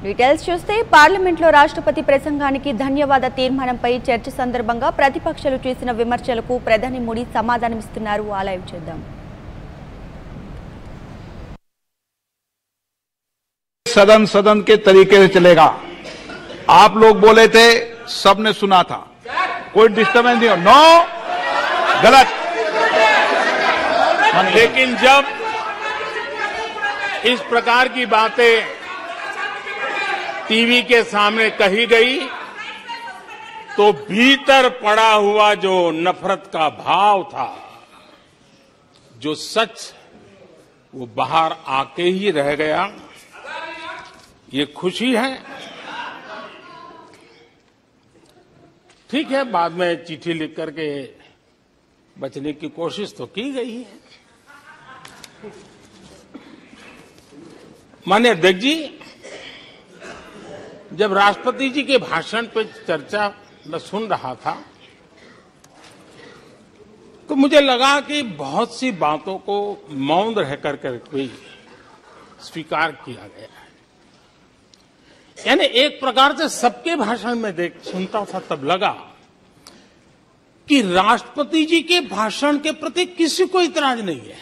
Details చూస్తే పార్లమెంట్లో రాష్ట్రపతి ప్రసంగానికి ధన్యవాద తీర్మానంపై చర్చ సందర్భంగా ప్రతిపక్షాలు చేసిన విమర్శలకు ప్రధాని మోడీ సమాధానమిస్తున్నారు. ఆ లైవ్ చేద్దాం. सदन सदन के तरीके से चलेगा. आप लोग बोले थे, सबने सुना था, कोई डिस्टर्बेंस नहीं हो. नो, गलत. लेकिन जब इस प्रकार की बातें टीवी के सामने कही गई तो भीतर पड़ा हुआ जो नफरत का भाव था, जो सच, वो बाहर आके ही रह गया. ये खुशी है. ठीक है, बाद में चिट्ठी लिख करके बचने की कोशिश तो की गई है. माननीय अध्यक्ष जी, जब राष्ट्रपति जी के भाषण पर चर्चा मैं सुन रहा था तो मुझे लगा कि बहुत सी बातों को मौन रह करके भी स्वीकार किया गया है. यानी एक प्रकार से सबके भाषण में सुनता था तब लगा कि राष्ट्रपति जी के भाषण के प्रति किसी को इतराज नहीं है,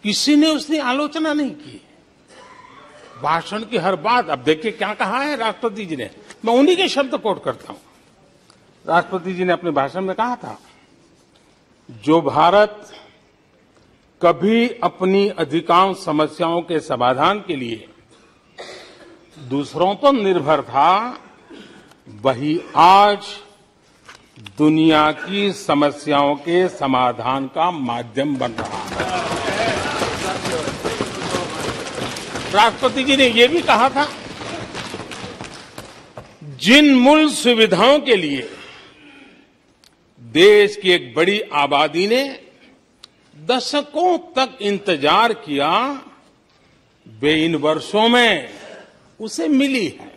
किसी ने उसकी आलोचना नहीं की. भाषण की हर बात, अब देखिए क्या कहा है राष्ट्रपति जी ने, मैं उन्हीं के शब्द कोट करता हूं. राष्ट्रपति जी ने अपने भाषण में कहा था, जो भारत कभी अपनी अधिकांश समस्याओं के समाधान के लिए दूसरों पर निर्भर था, वही आज दुनिया की समस्याओं के समाधान का माध्यम बन रहा है. राष्ट्रपति जी ने यह भी कहा था, जिन मूल सुविधाओं के लिए देश की एक बड़ी आबादी ने दशकों तक इंतजार किया, वे इन वर्षों में उसे मिली है.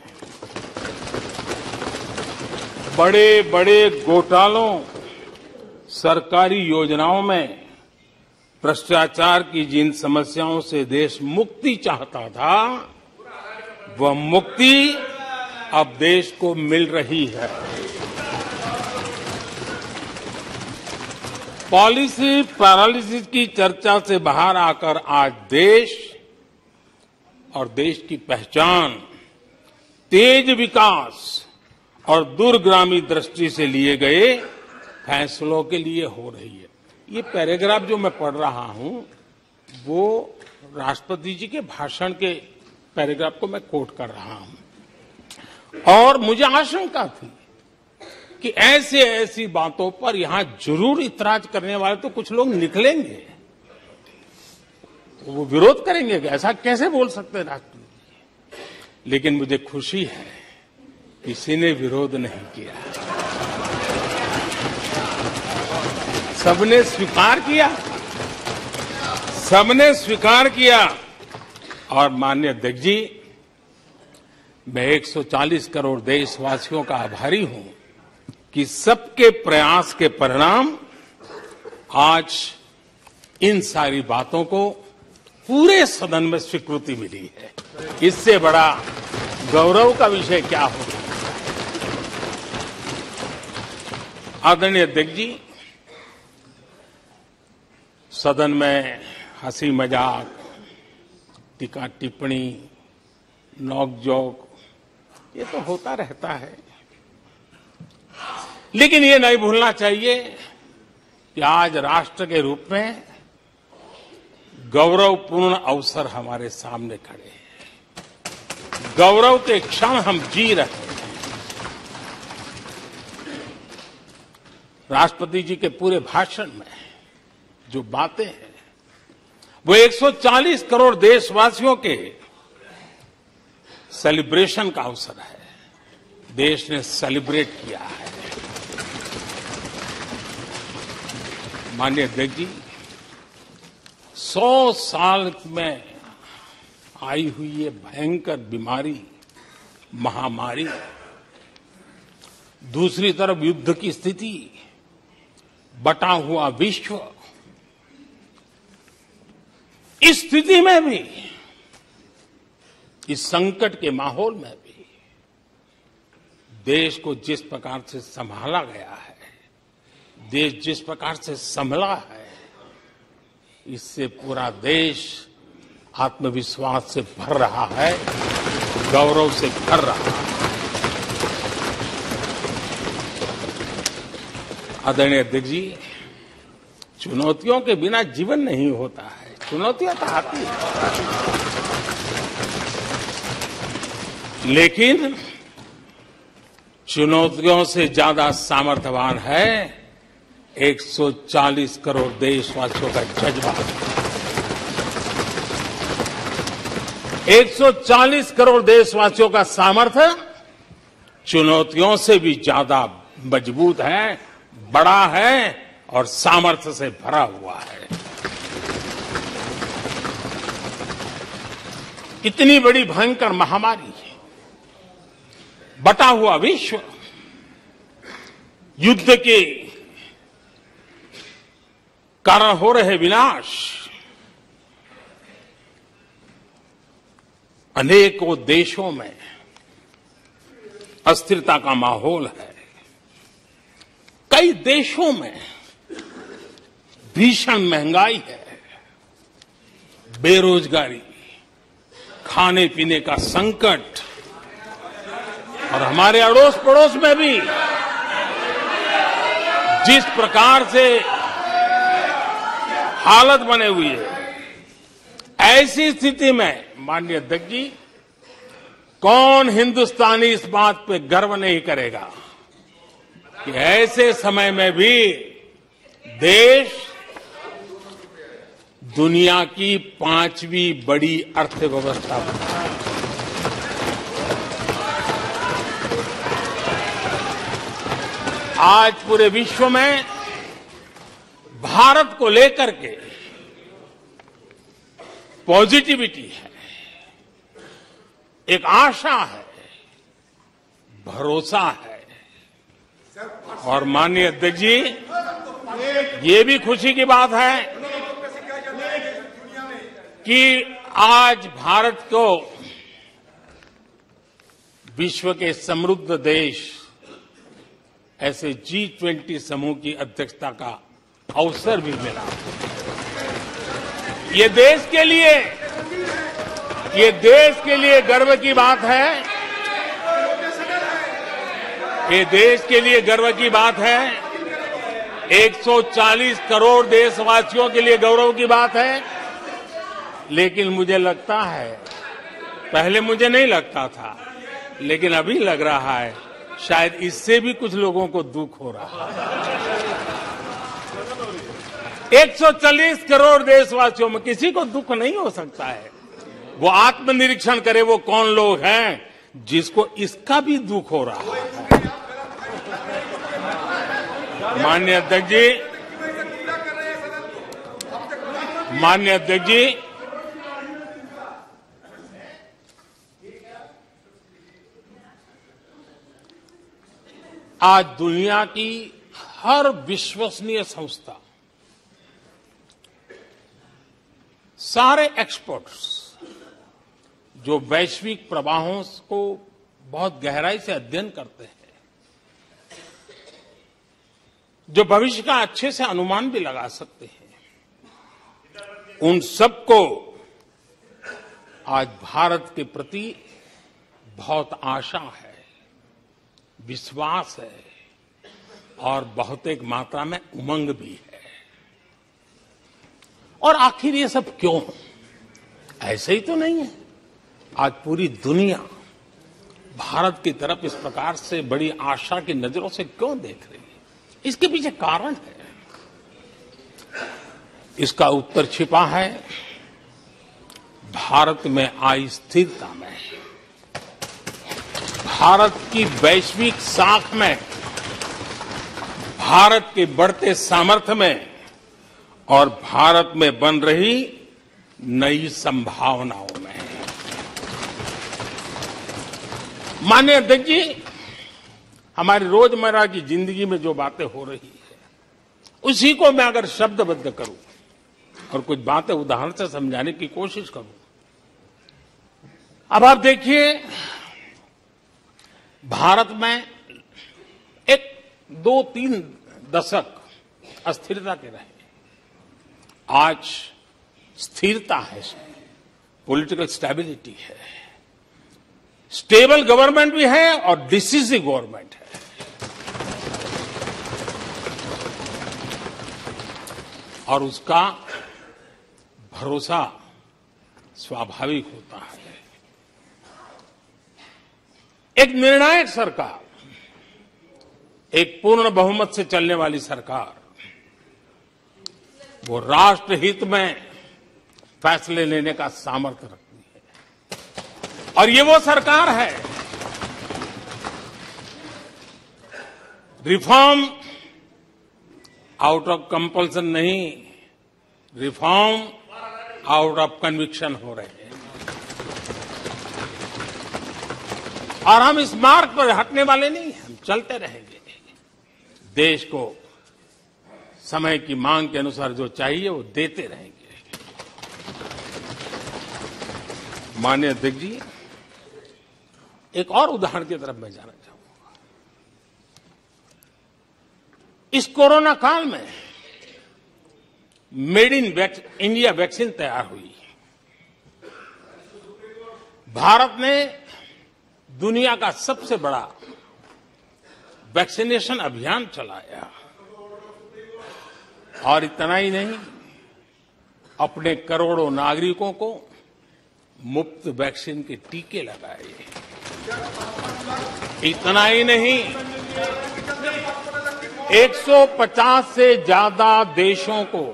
बड़े बड़े घोटालों, सरकारी योजनाओं में भ्रष्टाचार की जिन समस्याओं से देश मुक्ति चाहता था, वह मुक्ति अब देश को मिल रही है. पॉलिसी पैरालिसिस की चर्चा से बाहर आकर आज देश और देश की पहचान तेज विकास और दूरगामी दृष्टि से लिए गए फैसलों के लिए हो रही है. ये पैराग्राफ जो मैं पढ़ रहा हूं वो राष्ट्रपति जी के भाषण के पैराग्राफ को मैं कोट कर रहा हूं. और मुझे आशंका थी कि ऐसी बातों पर यहां जरूर इतराज करने वाले तो कुछ लोग निकलेंगे, तो वो विरोध करेंगे कि ऐसा कैसे बोल सकते हैं राष्ट्रपति. लेकिन मुझे खुशी है किसी ने विरोध नहीं किया, सबने स्वीकार किया, सबने स्वीकार किया. और माननीय अध्यक्ष जी, मैं 140 करोड़ देशवासियों का आभारी हूं कि सबके प्रयास के परिणाम आज इन सारी बातों को पूरे सदन में स्वीकृति मिली है. इससे बड़ा गौरव का विषय क्या होगा. आदरणीय अध्यक्ष जी, सदन में हंसी मजाक, टीका टिप्पणी, नोक-झोंक, ये तो होता रहता है. लेकिन ये नहीं भूलना चाहिए कि आज राष्ट्र के रूप में गौरवपूर्ण अवसर हमारे सामने खड़े हैं. गौरव के क्षण हम जी रहे हैं. राष्ट्रपति जी के पूरे भाषण में जो बातें हैं वो 140 करोड़ देशवासियों के सेलिब्रेशन का अवसर है. देश ने सेलिब्रेट किया है. माननीय अध्यक्ष जी, 100 साल में आई हुई ये भयंकर बीमारी, महामारी, दूसरी तरफ युद्ध की स्थिति, बटा हुआ विश्व, इस स्थिति में भी इस संकट के माहौल में भी देश को जिस प्रकार से संभाला गया है, देश जिस प्रकार से संभला है, इससे पूरा देश आत्मविश्वास से भर रहा है, गौरव से भर रहा है। आदरणीय अध्यक्ष जी, चुनौतियों के बिना जीवन नहीं होता है। चुनौतियां तो आती हैं, लेकिन चुनौतियों से ज्यादा सामर्थ्यवान है 140 करोड़ देशवासियों का जज्बा। 140 करोड़ देशवासियों का सामर्थ्य चुनौतियों से भी ज्यादा मजबूत है, बड़ा है और सामर्थ्य से भरा हुआ है। इतनी बड़ी भयंकर महामारी, बटा हुआ विश्व, युद्ध के कारण हो रहे विनाश, अनेकों देशों में अस्थिरता का माहौल है। कई देशों में भीषण महंगाई है, बेरोजगारी, खाने पीने का संकट, और हमारे अड़ोस पड़ोस में भी जिस प्रकार से हालत बने हुई है, ऐसी स्थिति में माननीय अध्यक्ष जी, कौन हिंदुस्तानी इस बात पे गर्व नहीं करेगा कि ऐसे समय में भी देश दुनिया की 5वीं बड़ी अर्थव्यवस्था बना है। आज पूरे विश्व में भारत को लेकर के पॉजिटिविटी है, एक आशा है, भरोसा है। और माननीय अध्यक्ष जी, ये भी खुशी की बात है कि आज भारत को विश्व के समृद्ध देश ऐसे G20 समूह की अध्यक्षता का अवसर भी मिला। ये देश के लिए गर्व की बात है। ये देश के लिए गर्व की बात है। 140 करोड़ देशवासियों के लिए गौरव की बात है। लेकिन मुझे लगता है, पहले मुझे नहीं लगता था, लेकिन अभी लग रहा है शायद इससे भी कुछ लोगों को दुख हो रहा है। 140 करोड़ देशवासियों में किसी को दुख नहीं हो सकता है। वो आत्मनिरीक्षण करे, वो कौन लोग हैं जिसको इसका भी दुख हो रहा है। माननीय अध्यक्ष जी, आज दुनिया की हर विश्वसनीय संस्था, सारे एक्सपर्ट्स जो वैश्विक प्रवाहों को बहुत गहराई से अध्ययन करते हैं, जो भविष्य का अच्छे से अनुमान भी लगा सकते हैं, उन सबको आज भारत के प्रति बहुत आशा है, विश्वास है और बहुत एक मात्रा में उमंग भी है। और आखिर ये सब क्यों? ऐसे ही तो नहीं है। आज पूरी दुनिया भारत की तरफ इस प्रकार से बड़ी आशा की नजरों से क्यों देख रही है? इसके पीछे कारण है। इसका उत्तर छिपा है भारत में आई स्थिरता में, भारत की वैश्विक साख में, भारत के बढ़ते सामर्थ्य में और भारत में बन रही नई संभावनाओं में। माननीय अध्यक्ष जी, हमारी रोजमर्रा की जिंदगी में जो बातें हो रही है, उसी को मैं अगर शब्दबद्ध करूं और कुछ बातें उदाहरण से समझाने की कोशिश करूं, अब आप देखिए, भारत में एक 2-3 दशक अस्थिरता के रहे, आज स्थिरता है, पॉलिटिकल स्टेबिलिटी है, स्टेबल गवर्नमेंट भी है और डिसिसिव गवर्नमेंट है। और उसका भरोसा स्वाभाविक होता है। एक निर्णायक सरकार, एक पूर्ण बहुमत से चलने वाली सरकार, वो राष्ट्र हित में फैसले लेने का सामर्थ्य रखती है। और ये वो सरकार है, रिफॉर्म आउट ऑफ कंपल्सन नहीं, रिफॉर्म आउट ऑफ कन्विक्शन हो रहे हैं। और हम इस मार्ग पर हटने वाले नहीं, हम चलते रहेंगे। देश को समय की मांग के अनुसार जो चाहिए वो देते रहेंगे। माननीय अध्यक्ष जी, एक और उदाहरण की तरफ मैं जाना चाहूंगा। इस कोरोना काल में मेड इन इंडिया वैक्सीन तैयार हुई। भारत ने दुनिया का सबसे बड़ा वैक्सीनेशन अभियान चलाया। और इतना ही नहीं, अपने करोड़ों नागरिकों को मुफ्त वैक्सीन के टीके लगाए। इतना ही नहीं, 150 से ज्यादा देशों को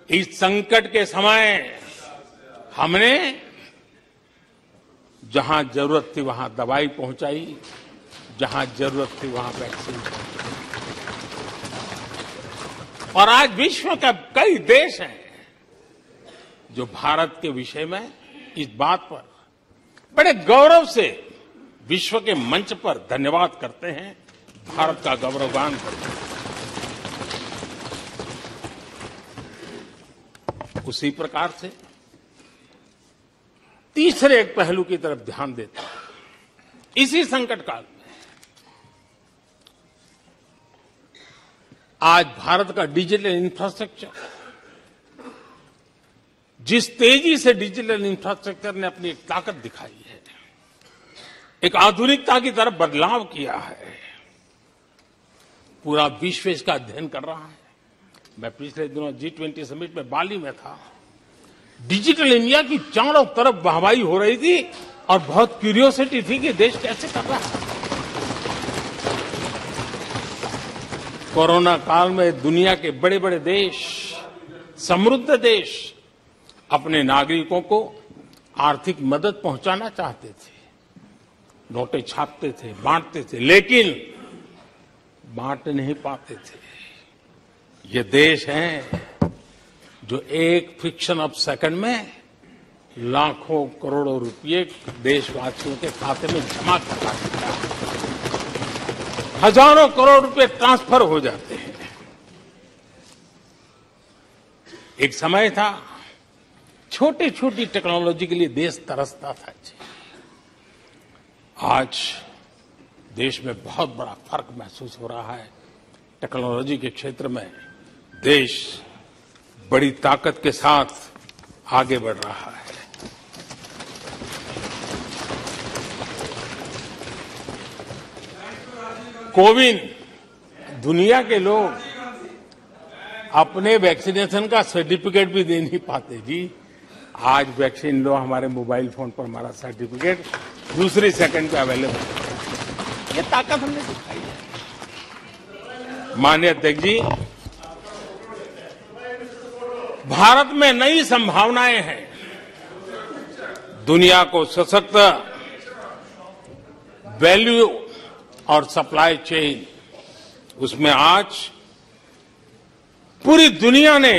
इस संकट के समय हमने जहां जरूरत थी वहां दवाई पहुंचाई, जहां जरूरत थी वहां वैक्सीन। और आज विश्व के कई देश हैं जो भारत के विषय में इस बात पर बड़े गौरव से विश्व के मंच पर धन्यवाद करते हैं, भारत का गौरवगान करते हैं। उसी प्रकार से तीसरे एक पहलू की तरफ ध्यान देते हैं। इसी संकट काल में आज भारत का डिजिटल इंफ्रास्ट्रक्चर, जिस तेजी से डिजिटल इंफ्रास्ट्रक्चर ने अपनी एक ताकत दिखाई है, एक आधुनिकता की तरफ बदलाव किया है, पूरा विश्व इसका अध्ययन कर रहा है। मैं पिछले दिनों G20 समिट में बाली में था। डिजिटल इंडिया की चारों तरफ वाहवाही हो रही थी और बहुत क्यूरियोसिटी थी कि देश कैसे कर रहा है। कोरोना काल में दुनिया के बड़े बड़े देश, समृद्ध देश, अपने नागरिकों को आर्थिक मदद पहुंचाना चाहते थे, नोटें छापते थे, बांटते थे, लेकिन बांट नहीं पाते थे। ये देश हैं जो एक फ्रिक्शन ऑफ सेकंड में लाखों करोड़ों रुपए देशवासियों के खाते में जमा करा देता है। हजारों करोड़ रुपए ट्रांसफर हो जाते हैं। एक समय था छोटी छोटी टेक्नोलॉजी के लिए देश तरसता था। आज देश में बहुत बड़ा फर्क महसूस हो रहा है। टेक्नोलॉजी के क्षेत्र में देश बड़ी ताकत के साथ आगे बढ़ रहा है। कोविन, दुनिया के लोग अपने वैक्सीनेशन का सर्टिफिकेट भी दे नहीं पाते जी। आज वैक्सीन लो, हमारे मोबाइल फोन पर हमारा सर्टिफिकेट दूसरी सेकंड पे अवेलेबल है। ये ताकत हमने दिखाई है। माननीय अध्यक्ष जी, भारत में नई संभावनाएं हैं। दुनिया को सशक्त वैल्यू और सप्लाई चेन, उसमें आज पूरी दुनिया ने,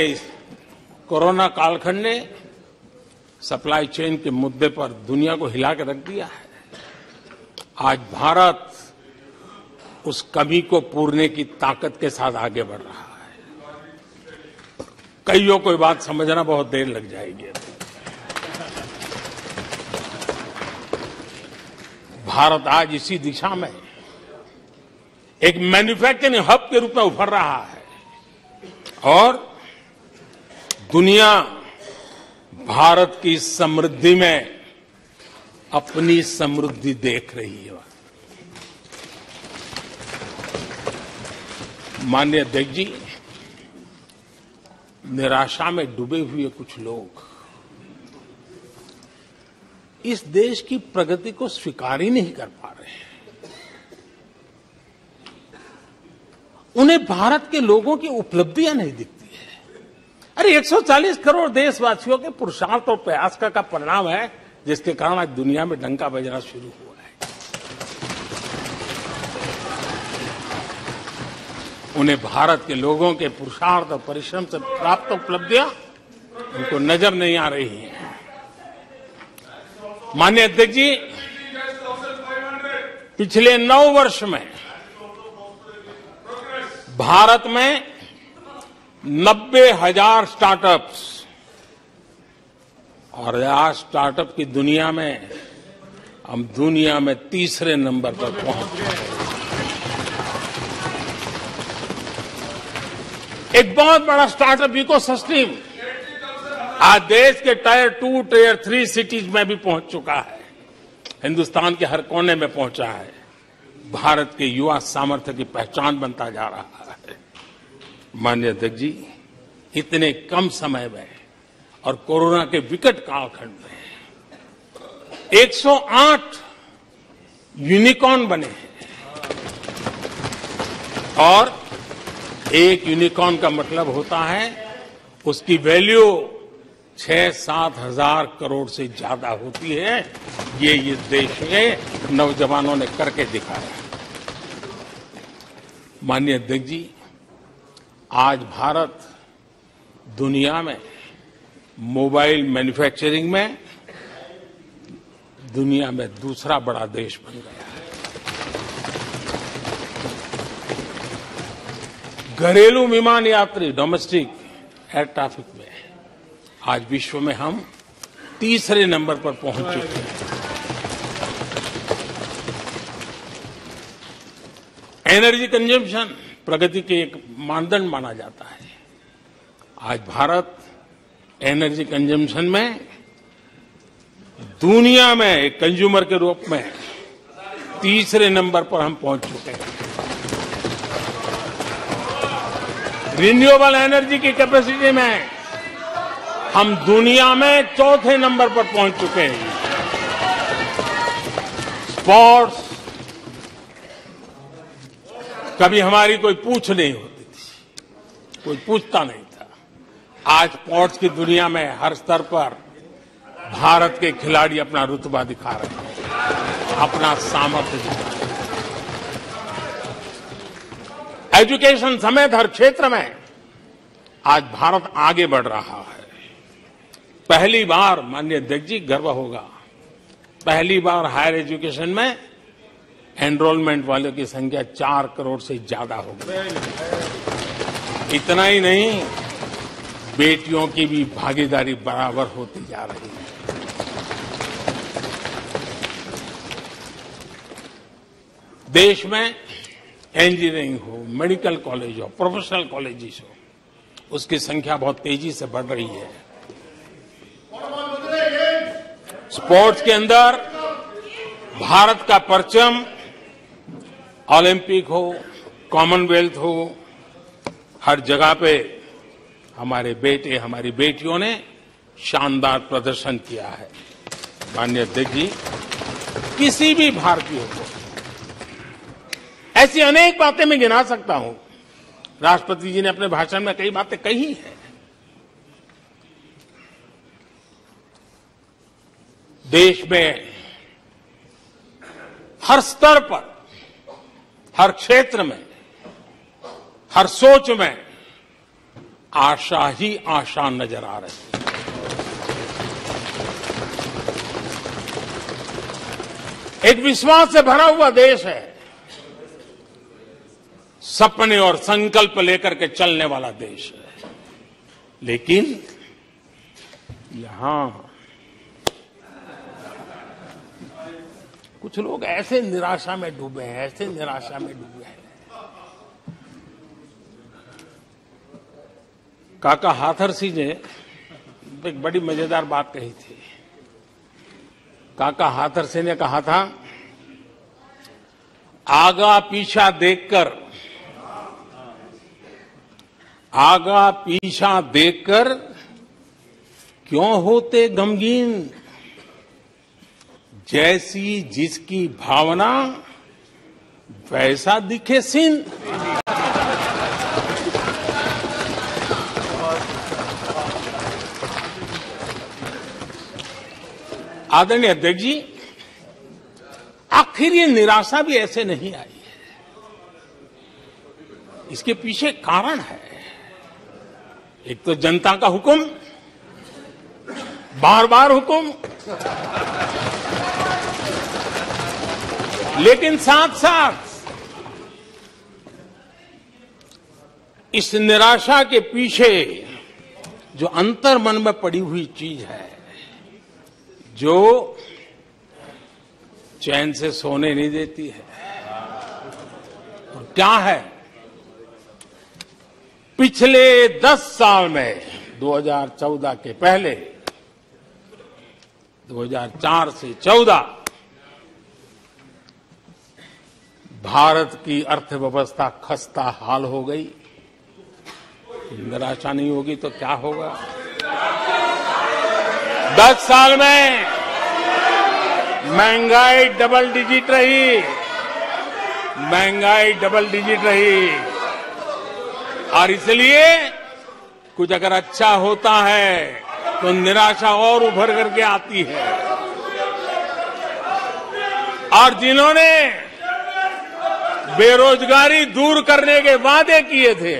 कोरोना कालखंड ने सप्लाई चेन के मुद्दे पर दुनिया को हिला के रख दिया है। आज भारत उस कमी को पूरने की ताकत के साथ आगे बढ़ रहा है। कईयों को बात समझना बहुत देर लग जाएगी। भारत आज इसी दिशा में एक मैन्युफैक्चरिंग हब के रूप में उभर रहा है और दुनिया भारत की समृद्धि में अपनी समृद्धि देख रही है। माननीय अध्यक्ष जी, निराशा में डूबे हुए कुछ लोग इस देश की प्रगति को स्वीकार ही नहीं कर पा रहे हैं। उन्हें भारत के लोगों की उपलब्धियां नहीं दिखती है। अरे 140 करोड़ देशवासियों के पुरुषार्थ और प्रयास का परिणाम है जिसके कारण आज दुनिया में डंका बजना शुरू हुआ है। उन्हें भारत के लोगों के पुरुषार्थ और परिश्रम से प्राप्त उपलब्धियां उनको नजर नहीं आ रही हैं। माननीय अध्यक्ष जी, पिछले 9 वर्ष में भारत में 90,000 स्टार्टअप्स और आज स्टार्टअप की दुनिया में हम दुनिया में तीसरे नंबर पर पहुंच गए। एक बहुत बड़ा स्टार्टअप इकोसिस्टम आज देश के टायर 2, टायर 3 सिटीज में भी पहुंच चुका है। हिंदुस्तान के हर कोने में पहुंचा है। भारत के युवा सामर्थ्य की पहचान बनता जा रहा है। माननीय अध्यक्ष जी, इतने कम समय में और कोरोना के विकट कालखंड में 108 यूनिकॉर्न बने हैं और एक यूनिकॉर्न का मतलब होता है उसकी वैल्यू 6-7 हजार करोड़ से ज्यादा होती है। ये इस देश के नौजवानों ने करके दिखाया। माननीय अध्यक्ष जी, आज भारत दुनिया में मोबाइल मैन्युफैक्चरिंग में दुनिया में दूसरा बड़ा देश बन गया है। घरेलू विमान यात्री डोमेस्टिक एयर ट्रैफिक में आज विश्व में हम तीसरे नंबर पर पहुंच चुके हैं। एनर्जी कंजम्पशन प्रगति के एक मानदंड माना जाता है। आज भारत एनर्जी कंजम्पशन में दुनिया में एक कंज्यूमर के रूप में तीसरे नंबर पर हम पहुंच चुके हैं। रिन्यूएबल एनर्जी की कैपेसिटी में हम दुनिया में चौथे नंबर पर पहुंच चुके हैं। स्पोर्ट्स कभी हमारी कोई पूछ नहीं होती थी, कोई पूछता नहीं था। आज स्पोर्ट्स की दुनिया में हर स्तर पर भारत के खिलाड़ी अपना रुतबा दिखा रहे हैं, अपना सामर्थ्य दिखा रहे हैं। एजुकेशन समेत हर क्षेत्र में आज भारत आगे बढ़ रहा है। पहली बार, माननीय अध्यक्ष जी, गर्व होगा, पहली बार हायर एजुकेशन में एनरोलमेंट वालों की संख्या 4 करोड़ से ज्यादा हो गई। इतना ही नहीं, बेटियों की भी भागीदारी बराबर होती जा रही है। देश में इंजीनियरिंग हो, मेडिकल कॉलेज हो, प्रोफेशनल कॉलेजेस हो, उसकी संख्या बहुत तेजी से बढ़ रही है। स्पोर्ट्स के अंदर भारत का परचम ओलंपिक हो, कॉमनवेल्थ हो, हर जगह पे हमारे बेटे, हमारी बेटियों ने शानदार प्रदर्शन किया है। माननीय अध्यक्ष जी, किसी भी भारतीय को ऐसी अनेक बातें मैं गिना सकता हूं। राष्ट्रपति जी ने अपने भाषण में कई बातें कही हैं। देश में हर स्तर पर, हर क्षेत्र में, हर सोच में आशा ही आशा नजर आ रही है। एक विश्वास से भरा हुआ देश है, सपने और संकल्प लेकर के चलने वाला देश है। लेकिन यहां कुछ लोग ऐसे निराशा में डूबे हैं, ऐसे निराशा में डूबे हैं। काका हाथरसी ने एक बड़ी मजेदार बात कही थी। काका हाथरसी ने कहा था, आगा पीछा देखकर क्यों होते गमगीन, जैसी जिसकी भावना वैसा दिखे सीन। आदरणीय अध्यक्ष जी, आखिर ये निराशा भी ऐसे नहीं आई है। इसके पीछे कारण है। एक तो जनता का हुक्म, बार बार हुक्म, लेकिन साथ साथ इस निराशा के पीछे जो अंतर मन में पड़ी हुई चीज है, जो चैन से सोने नहीं देती है, और क्या है? पिछले 10 साल में 2014 के पहले 2004 से 14 भारत की अर्थव्यवस्था खस्ता हाल हो गई। निराशा नहीं होगी तो क्या होगा? 10 साल में महंगाई डबल डिजिट रही, और इसलिए कुछ अगर अच्छा होता है तो निराशा और उभर करके आती है। और जिन्होंने बेरोजगारी दूर करने के वादे किए थे,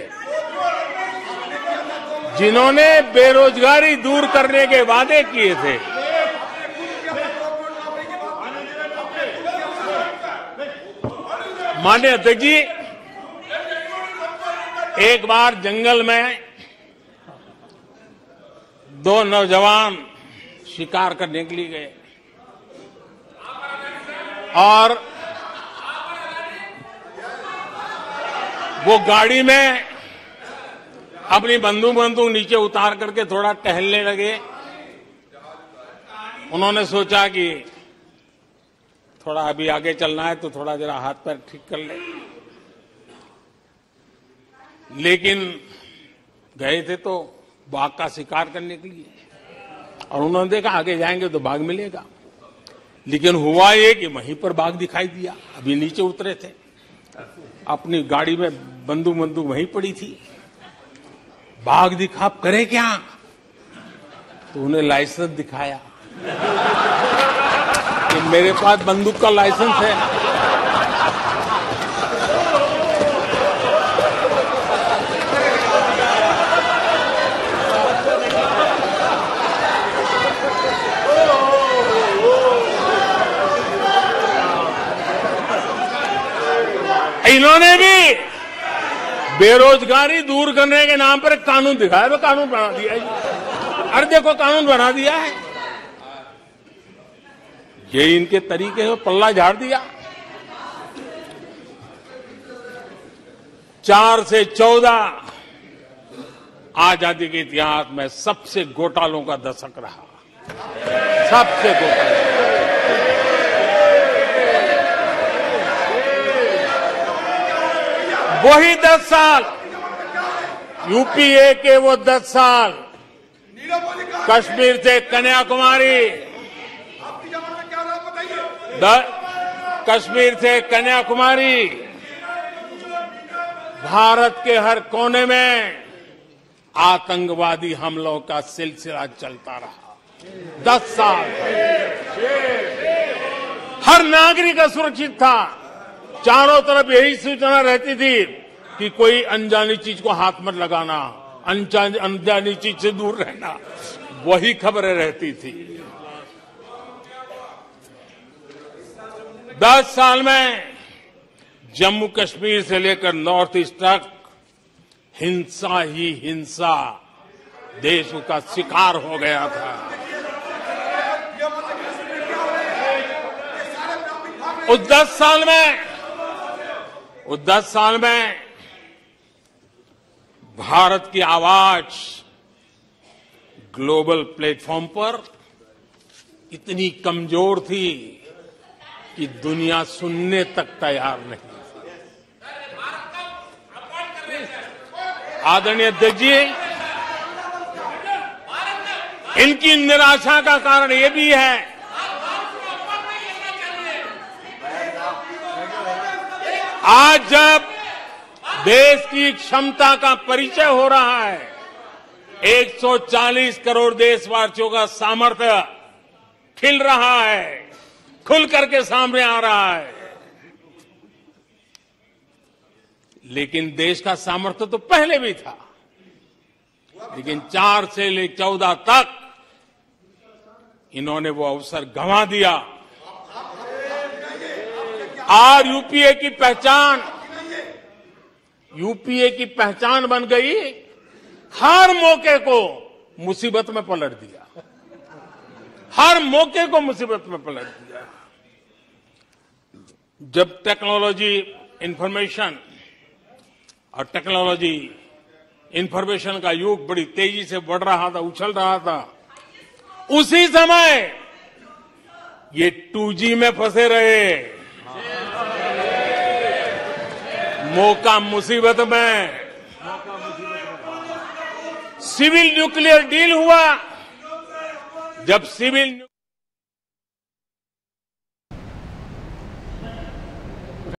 माननीय अध्यक्ष जी, एक बार जंगल में 2 नौजवान शिकार करने के लिए गए और वो गाड़ी में अपनी बंदूक नीचे उतार करके थोड़ा टहलने लगे। उन्होंने सोचा कि थोड़ा अभी आगे चलना है तो थोड़ा जरा हाथ पैर ठीक कर ले, लेकिन गए थे तो बाघ का शिकार करने के लिए, और उन्होंने देखा आगे जाएंगे तो बाघ मिलेगा। लेकिन हुआ ये कि वहीं पर बाघ दिखाई दिया। अभी नीचे उतरे थे, अपनी गाड़ी में बंदूक वहीं पड़ी थी। बाघ दिखा, करे क्या? तो उन्हें लाइसेंस दिखाया कि मेरे पास बंदूक का लाइसेंस है। इन्होंने भी बेरोजगारी दूर करने के नाम पर एक कानून दिखाया, वो कानून बना दिया है। अरे देखो, कानून बना दिया है। ये इनके तरीके हैं, पल्ला झाड़ दिया। 4 से 14 आजादी के इतिहास में सबसे घोटालों का दशक रहा, सबसे घोटाला। वही 10 साल, यूपीए के वो 10 साल, कश्मीर से कन्याकुमारी, कश्मीर से कन्याकुमारी, भारत के हर कोने में आतंकवादी हमलों का सिलसिला चलता रहा। 10 साल हर नागरिक असुरक्षित था। चारों तरफ यही सूचना रहती थी कि कोई अनजानी चीज को हाथ मत लगाना, अनजानी चीज से दूर रहना, वही खबरें रहती थी। 10 साल में जम्मू कश्मीर से लेकर नॉर्थ ईस्ट तक हिंसा ही हिंसा देश का शिकार हो गया था। उस 10 साल में भारत की आवाज ग्लोबल प्लेटफॉर्म पर इतनी कमजोर थी कि दुनिया सुनने तक तैयार नहीं थी। आदरणीय अध्यक्ष जी, इनकी निराशा का कारण यह भी है आज जब देश की क्षमता का परिचय हो रहा है, 140 करोड़ देशवासियों का सामर्थ्य खिल रहा है, खुल करके सामने आ रहा है। लेकिन देश का सामर्थ्य तो पहले भी था, लेकिन 4 से लेकर 14 तक इन्होंने वो अवसर गंवा दिया। आज यूपीए की पहचान बन गई, हर मौके को मुसीबत में पलट दिया, हर मौके को मुसीबत में पलट दिया। जब टेक्नोलॉजी इंफॉर्मेशन का युग बड़ी तेजी से बढ़ रहा था, उछल रहा था, उसी समय ये 2G में फंसे रहे। मौका मुसीबत में। सिविल न्यूक्लियर डील हुआ, जब सिविल